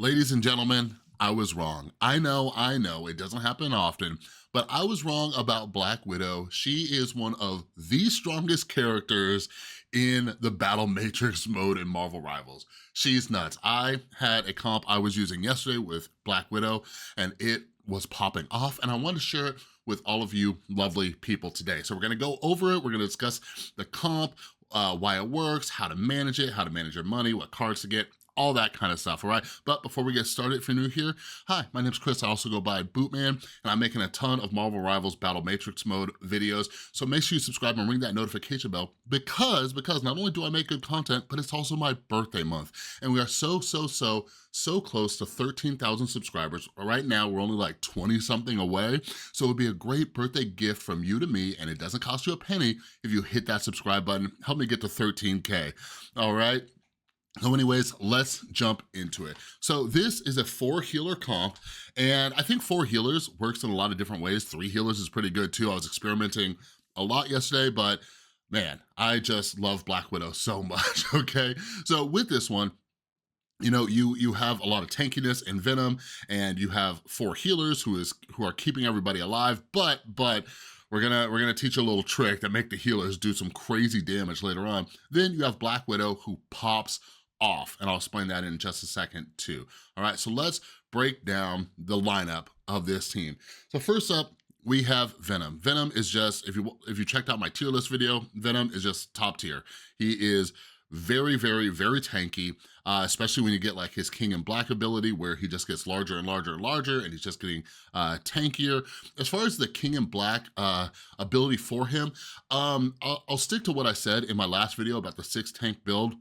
Ladies and gentlemen, I was wrong. I know, it doesn't happen often, but I was wrong about Black Widow. She is one of the strongest characters in the Battle Matrix mode in Marvel Rivals. She's nuts. I had a comp I was using yesterday with Black Widow, and it was popping off, and I want to share it with all of you lovely people today. So we're gonna go over it, we're gonna discuss the comp, why it works, how to manage it, how to manage your money, what cards to get, all that kind of stuff, all right? But before we get started, if you're new here, hi, my name's Chris. I also go by Bootman, and I'm making a ton of Marvel Rivals Battle Matrix mode videos, so make sure you subscribe and ring that notification bell because not only do I make good content, but it's also my birthday month, and we are so close to 13,000 subscribers. Right now, we're only like 20-something away, so it would be a great birthday gift from you to me, and it doesn't cost you a penny if you hit that subscribe button. Help me get to 13K, all right? So anyways, let's jump into it. So this is a 4-healer comp, and I think 4 healers works in a lot of different ways. 3 healers is pretty good too. I was experimenting a lot yesterday, but man, I just love Black Widow so much, okay? So with this one, you know, you have a lot of tankiness in Venom, and you have 4 healers who are keeping everybody alive, but we're gonna teach you a little trick that make the healers do some crazy damage later on. Then you have Black Widow who pops off, and I'll explain that in just a second too. All right, so let's break down the lineup of this team. So first up, we have Venom. Venom is just, if you checked out my tier list video, Venom is just top tier. He is very tanky, especially when you get like his King in Black ability where he just gets larger and larger and larger, and he's just getting tankier. As far as the King in Black ability for him, I'll stick to what I said in my last video about the 6 tank build.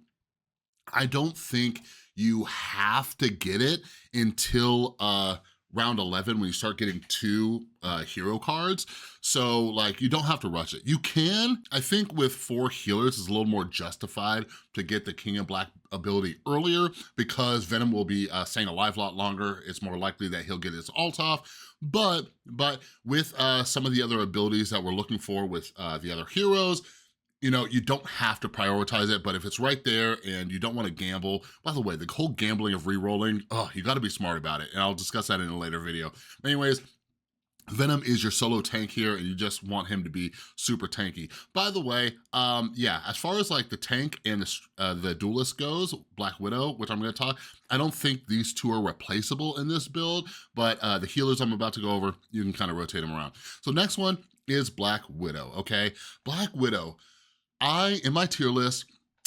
I don't think you have to get it until round 11 when you start getting 2 hero cards. So like, you don't have to rush it. You can, I think with 4 healers, it's a little more justified to get the King in Black ability earlier because Venom will be staying alive a lot longer. It's more likely that he'll get his ult off. But with some of the other abilities that we're looking for with the other heroes, you know, you don't have to prioritize it, but if it's right there and you don't want to gamble, by the way, the whole gambling of re-rolling, you got to be smart about it, and I'll discuss that in a later video. Anyways, Venom is your solo tank here, and you just want him to be super tanky. By the way, yeah, as far as like the tank and the duelist goes, Black Widow, which I'm gonna talk, I don't think these 2 are replaceable in this build, but the healers I'm about to go over, you can kind of rotate them around. So next one is Black Widow, okay? Black Widow, in my tier list,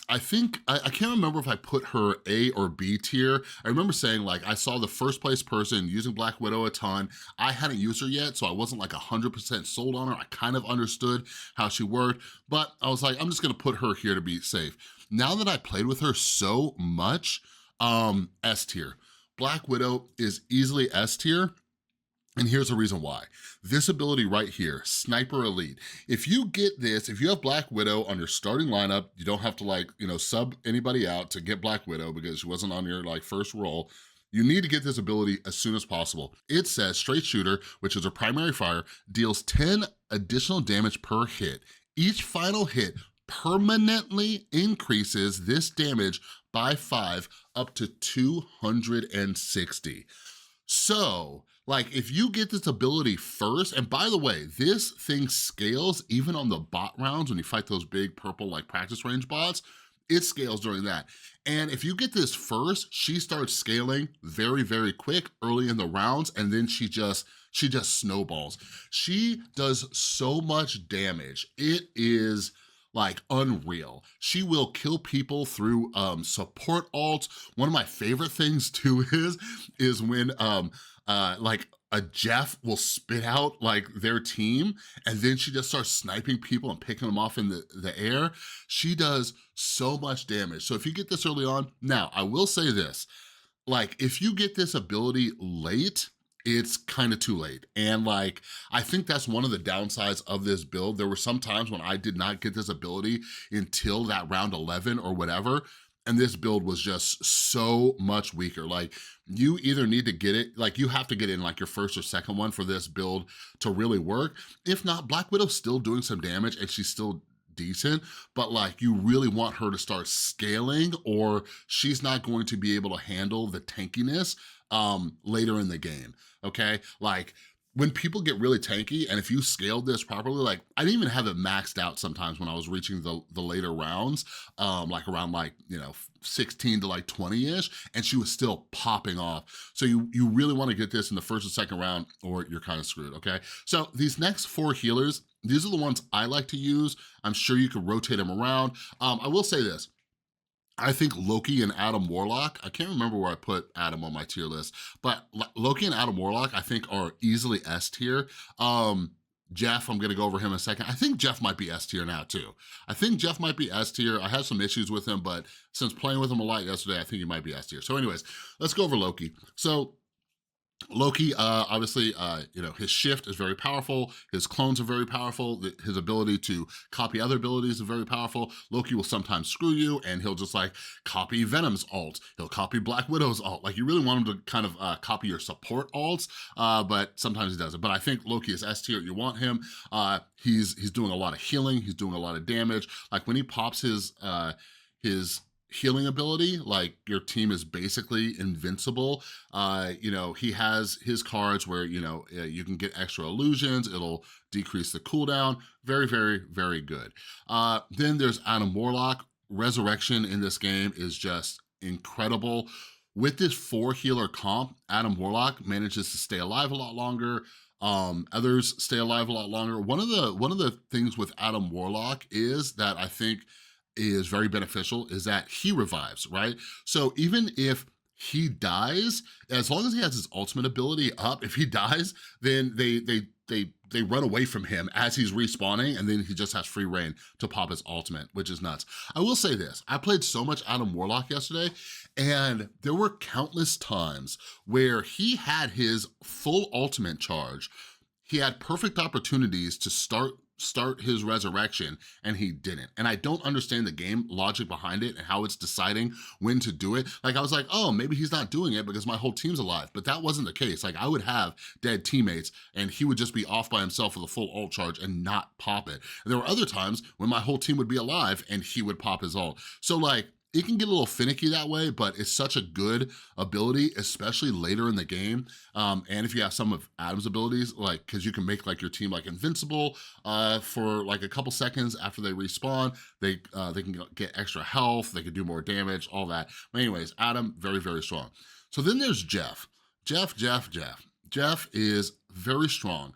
I think, I can't remember if I put her A or B tier. I remember saying like, I saw the first place person using Black Widow a ton. I hadn't used her yet, so I wasn't like 100% sold on her. I kind of understood how she worked, but I was like, I'm just gonna put her here to be safe. Now that I played with her so much, S tier. Black Widow is easily S tier. And here's the reason why. This ability right here, Sniper Elite. If you get this, if you have Black Widow on your starting lineup, you don't have to like, you know, sub anybody out to get Black Widow because she wasn't on your like first roll. You need to get this ability as soon as possible. It says Straight Shooter, which is her primary fire, deals 10 additional damage per hit. Each final hit permanently increases this damage by 5 up to 260. So, like, if you get this ability first, and by the way, this thing scales even on the bot rounds when you fight those big purple, like, practice range bots, it scales during that. And if you get this first, she starts scaling very quick early in the rounds, and then she just snowballs. She does so much damage. It is like unreal. She will kill people through support ults. One of my favorite things too is when like a Jeff will spit out like their team, and then she just starts sniping people and picking them off in the air. She does so much damage. So if you get this early on, now I will say this, like if you get this ability late, it's kind of too late. And like, I think that's one of the downsides of this build. There were some times when I did not get this ability until that round 11 or whatever, and this build was just so much weaker. Like, you either need to get it, like you have to get in like your first or second one for this build to really work. If not, Black Widow's still doing some damage and she's still decent, but like you really want her to start scaling or she's not going to be able to handle the tankiness later in the game, okay? Like when people get really tanky and if you scaled this properly, like I didn't even have it maxed out sometimes when I was reaching the later rounds, like around like, 16 to like 20-ish, and she was still popping off. So you really wanna get this in the first and second round or you're kind of screwed, okay? So these next 4 healers, these are the ones I like to use. I'm sure you could rotate them around. I will say this, I think Loki and Adam Warlock, I can't remember where I put Adam on my tier list, but Loki and Adam Warlock I think are easily S tier. Jeff, I'm gonna go over him in a second. I think Jeff might be S tier now too. I think Jeff might be S tier. I had some issues with him, but since playing with him a lot yesterday, I think he might be S tier. So anyways, let's go over Loki. So Loki, obviously, his shift is very powerful. His clones are very powerful. His ability to copy other abilities is very powerful. Loki will sometimes screw you and he'll just like copy Venom's ult. He'll copy Black Widow's ult. Like you really want him to kind of copy your support ults, but sometimes he doesn't. But I think Loki is S tier. You want him. He's doing a lot of healing. He's doing a lot of damage. Like when he pops his healing ability, like your team is basically invincible. He has his cards where, you can get extra illusions, it'll decrease the cooldown. Very, very, very good. Then there's Adam Warlock. Resurrection in this game is just incredible. With this 4 healer comp, Adam Warlock manages to stay alive a lot longer. Others stay alive a lot longer. One of the things with Adam Warlock is that I think is very beneficial is that he revives, right? So even if he dies, as long as he has his ultimate ability up, if he dies, then they run away from him as he's respawning, and then he just has free reign to pop his ultimate, which is nuts. I will say this, I played so much Adam Warlock yesterday, and there were countless times where he had his full ultimate charge. He had perfect opportunities to start his resurrection and he didn't. And I don't understand the game logic behind it and how it's deciding when to do it. Like I was like, oh, maybe he's not doing it because my whole team's alive, but that wasn't the case. Like I would have dead teammates and he would just be off by himself with a full ult charge and not pop it. And there were other times when my whole team would be alive and he would pop his ult. So like, it can get a little finicky that way, but it's such a good ability, especially later in the game. And if you have some of Adam's abilities, like, cause you can make like your team like invincible for like a couple seconds after they respawn, they can get extra health, they can do more damage, all that. But anyways, Adam, very, very strong. So then there's Jeff. Jeff is very strong.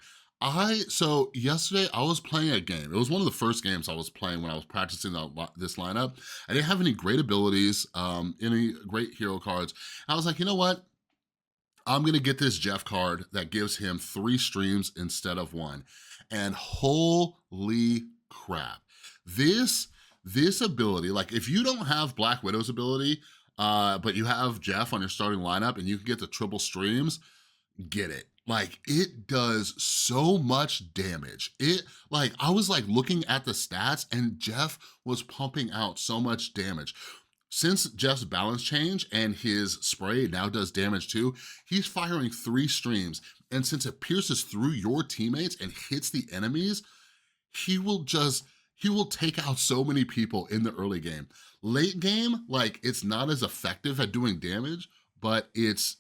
So yesterday I was playing a game. It was one of the first games I was playing when I was practicing this lineup. I didn't have any great abilities, any great hero cards. I was like, you know what? I'm gonna get this Jeff card that gives him 3 streams instead of 1. And holy crap. This ability, like if you don't have Black Widow's ability, but you have Jeff on your starting lineup and you can get the triple streams, get it. Like it does so much damage. I was like looking at the stats and Jeff was pumping out so much damage. Since Jeff's balance change and his spray now does damage too, he's firing 3 streams. And since it pierces through your teammates and hits the enemies, he will take out so many people in the early game. Late game, like it's not as effective at doing damage, but it's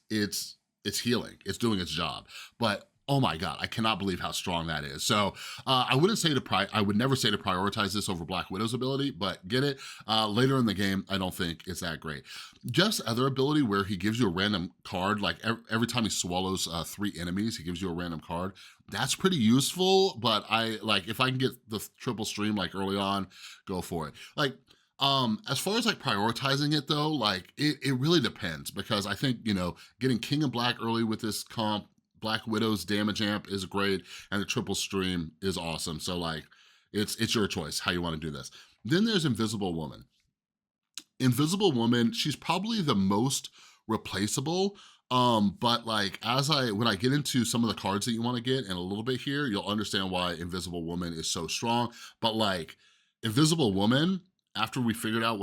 healing, it's doing its job. But oh my God, I cannot believe how strong that is. So I would never say to prioritize this over Black Widow's ability, but get it. Later in the game, I don't think it's that great. Jeff's other ability where he gives you a random card, like every time he swallows 3 enemies, he gives you a random card. That's pretty useful, but if I can get the triple stream like early on, go for it. Like, as far as like prioritizing it though, like it really depends because I think, getting King and Black early with this comp, Black Widow's damage amp is great and the triple stream is awesome. So like, it's your choice how you wanna do this. Then there's Invisible Woman. Invisible Woman, she's probably the most replaceable, but like when I get into some of the cards that you wanna get in a little bit here, you'll understand why Invisible Woman is so strong. But like, Invisible Woman, after we figured out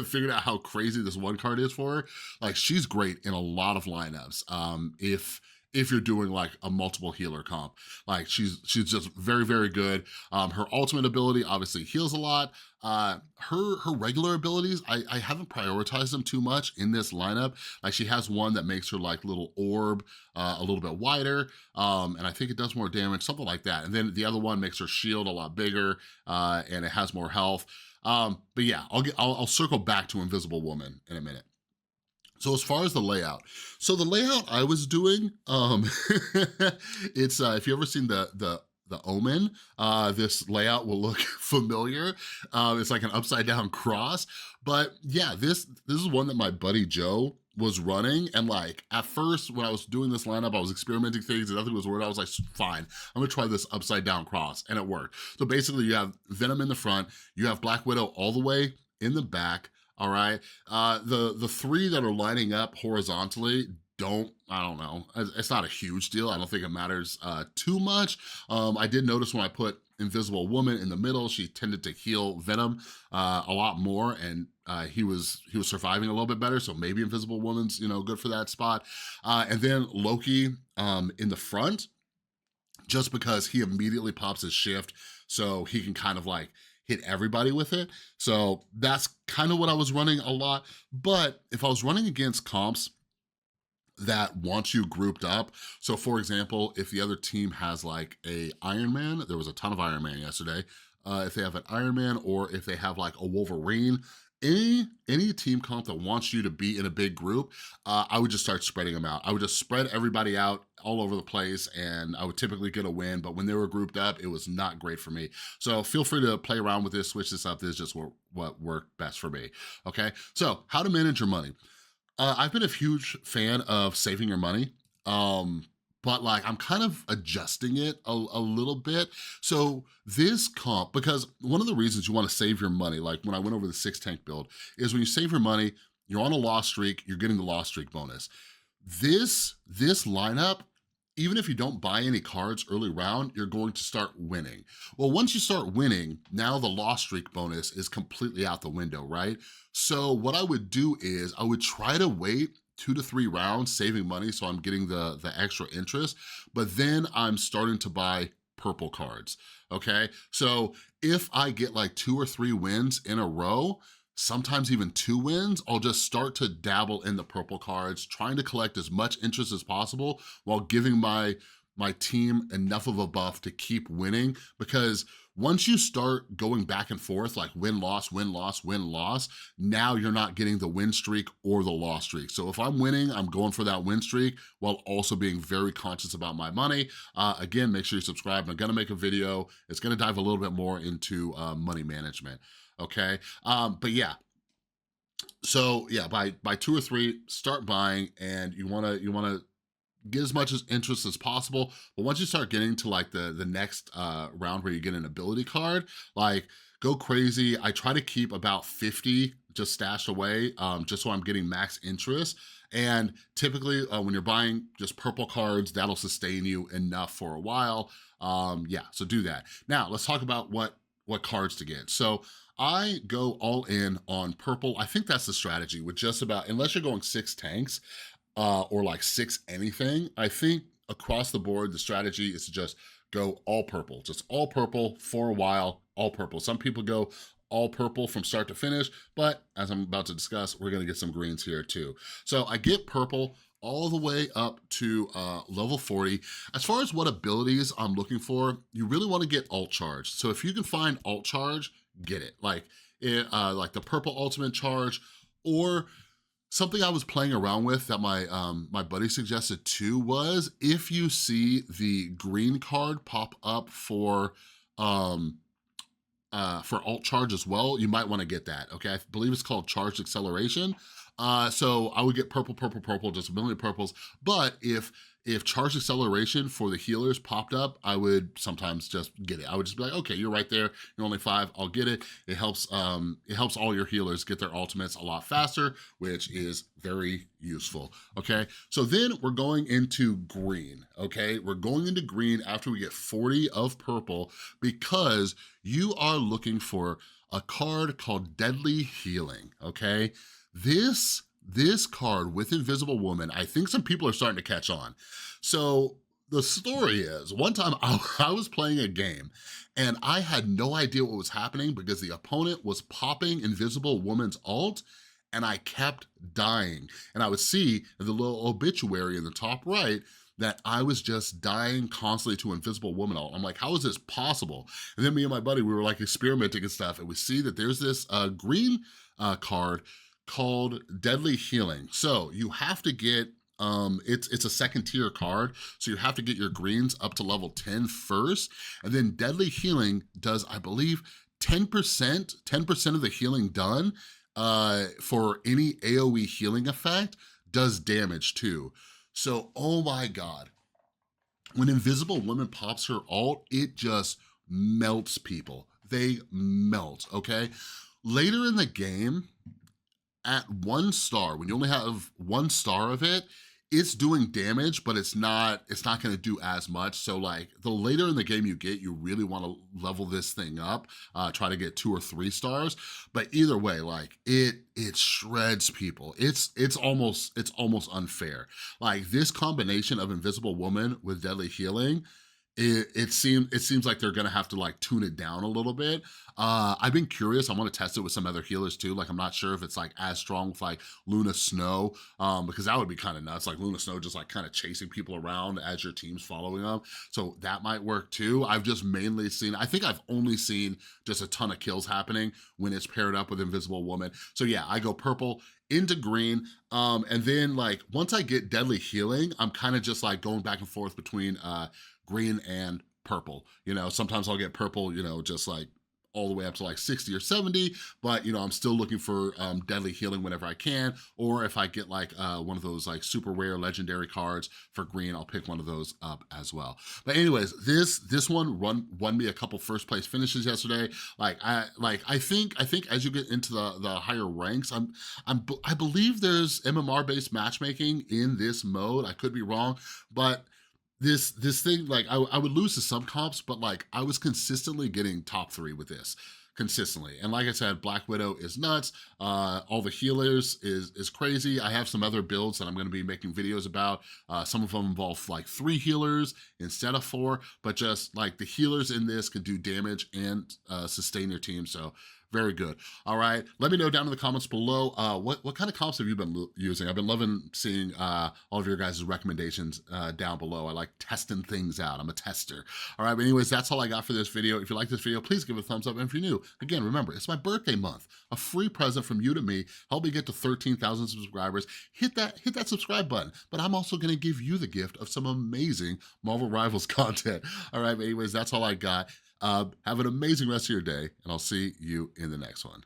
figured out how crazy this one card is for her, like she's great in a lot of lineups. if you're doing like a multiple healer comp. Like she's just very, very good. Her ultimate ability obviously heals a lot. Her regular abilities, I haven't prioritized them too much in this lineup. Like she has one that makes her like little orb a little bit wider, and I think it does more damage, something like that. And then the other one makes her shield a lot bigger, and it has more health. But yeah, I'll circle back to Invisible Woman in a minute. So as far as the layout, so the layout I was doing, it's if you ever seen the Omen, this layout will look familiar. It's like an upside down cross, but yeah, this is one that my buddy Joe was running, and like at first when I was doing this lineup, I was experimenting things and nothing was working. I was like, fine, I'm gonna try this upside down cross, and it worked. So basically, you have Venom in the front, you have Black Widow all the way in the back. All right, the three that are lining up horizontally I don't know, it's not a huge deal. I don't think it matters too much. I did notice when I put Invisible Woman in the middle, she tended to heal Venom a lot more, and he was surviving a little bit better, so maybe Invisible Woman's, good for that spot. And then Loki in the front, just because he immediately pops his shift, so he can kind of like hit everybody with it. So that's kind of what I was running a lot. But if I was running against comps that want you grouped up, so for example, if the other team has like a Iron Man, there was a ton of Iron Man yesterday, if they have an Iron Man, or if they have like a Wolverine, any team comp that wants you to be in a big group, I would just start spreading them out. I would just spread everybody out all over the place, and I would typically get a win, but when they were grouped up, it was not great for me. So feel free to play around with this, switch this up. This is just what worked best for me, okay? So how to manage your money. I've been a huge fan of saving your money, but like I'm kind of adjusting it a little bit. So this comp, because one of the reasons you wanna save your money, like when I went over the 6 tank build, is when you save your money, you're on a loss streak, you're getting the loss streak bonus. This lineup, even if you don't buy any cards early round, you're going to start winning. Well, once you start winning, now the loss streak bonus is completely out the window, right? So what I would do is I would try to wait 2 to 3 rounds, saving money, so I'm getting the extra interest, but then I'm starting to buy purple cards, okay? So if I get like 2 or 3 wins in a row, sometimes even 2 wins, I'll just start to dabble in the purple cards, trying to collect as much interest as possible while giving my team enough of a buff to keep winning, because once you start going back and forth, like win-loss, win-loss, win-loss, now you're not getting the win streak or the loss streak. So if I'm winning, I'm going for that win streak while also being very conscious about my money. Again, make sure you subscribe. I'm gonna make a video. It's gonna dive a little bit more into money management, okay? But yeah, so yeah, by 2 or 3, start buying, and you wanna get as much as interest as possible. But once you start getting to like the next round where you get an ability card, like go crazy. I try to keep about 50 just stashed away, just so I'm getting max interest. And typically when you're buying just purple cards, that'll sustain you enough for a while. Yeah, so do that. Now let's talk about what cards to get. So I go all in on purple. I think that's the strategy with just about, unless you're going 6 tanks, or like 6 anything, I think across the board, the strategy is to just go all purple, just all purple for a while, all purple. Some people go all purple from start to finish, but as I'm about to discuss, we're gonna get some greens here too. So I get purple all the way up to level 40. As far as what abilities I'm looking for, you really wanna get alt charge. So if you can find alt charge, get it. Like the purple ultimate charge, or something I was playing around with that my buddy suggested too was, if you see the green card pop up for alt charge as well, you might wanna get that, okay? I believe it's called charged acceleration. So I would get purple, purple, purple, just a million purples. But if charged acceleration for the healers popped up, I would sometimes just get it. I would just be like, okay, you're right there, you're only 5, I'll get it. It helps all your healers get their ultimates a lot faster, which is very useful, okay? So then we're going into green, okay? We're going into green after we get 40 of purple, because you are looking for a card called Deadly Healing, okay? This this card with Invisible Woman, I think some people are starting to catch on. So the story is, one time I was playing a game and I had no idea what was happening because the opponent was popping Invisible Woman's ult and I kept dying. And I would see the little obituary in the top right that I was just dying constantly to Invisible Woman ult. I'm like, how is this possible? And then me and my buddy, we were like experimenting and stuff, and we see that there's this green card called Deadly Healing. So you have to get, it's a second tier card, so you have to get your greens up to level 10 first, and then Deadly Healing does, I believe, 10% of the healing done for any AoE healing effect does damage too. So, oh my God, when Invisible Woman pops her ult, it just melts people. They melt, okay? Later in the game, at 1 star, when you only have 1 star of it, it's doing damage, but it's not gonna do as much. So like the later in the game you get, you really wanna level this thing up, try to get 2 or 3 stars. But either way, like it shreds people. It's almost unfair. Like this combination of Invisible Woman with Deadly Healing, it seems like they're gonna have to like tune it down a little bit. I've been curious. I want to test it with some other healers too. Like I'm not sure if it's like as strong with like Luna Snow, because that would be kind of nuts. Like Luna Snow just like kind of chasing people around as your team's following them. So that might work too. I've just mainly seen, I think I've only seen just a ton of kills happening when it's paired up with Invisible Woman. So yeah, I go purple into green, and then like once I get Deadly Healing, I'm kind of just like going back and forth between green and purple. You know, sometimes I'll get purple, you know, just like all the way up to like 60 or 70, but you know, I'm still looking for Deadly Healing whenever I can, or if I get like one of those like super rare legendary cards for green, I'll pick one of those up as well. But anyways, this one won me a couple first place finishes yesterday. I think as you get into the higher ranks, I believe there's MMR based matchmaking in this mode. I could be wrong, but this thing, like I would lose to some comps, but like I was consistently getting top 3 with this consistently. And like I said, Black Widow is nuts. All the healers is crazy. I have some other builds that I'm gonna be making videos about. Some of them involve like 3 healers instead of 4, but just like the healers in this can do damage and sustain your team. So very good. All right, let me know down in the comments below, what kind of comps have you been using? I've been loving seeing all of your guys' recommendations down below. I like testing things out. I'm a tester. All right, but anyways, that's all I got for this video. If you like this video, please give it a thumbs up. And if you're new, again, remember, it's my birthday month. A free present from you to me. Help me get to 13,000 subscribers. Hit that subscribe button. But I'm also gonna give you the gift of some amazing Marvel Rivals content. All right, but anyways, that's all I got. Have an amazing rest of your day, and I'll see you in the next one.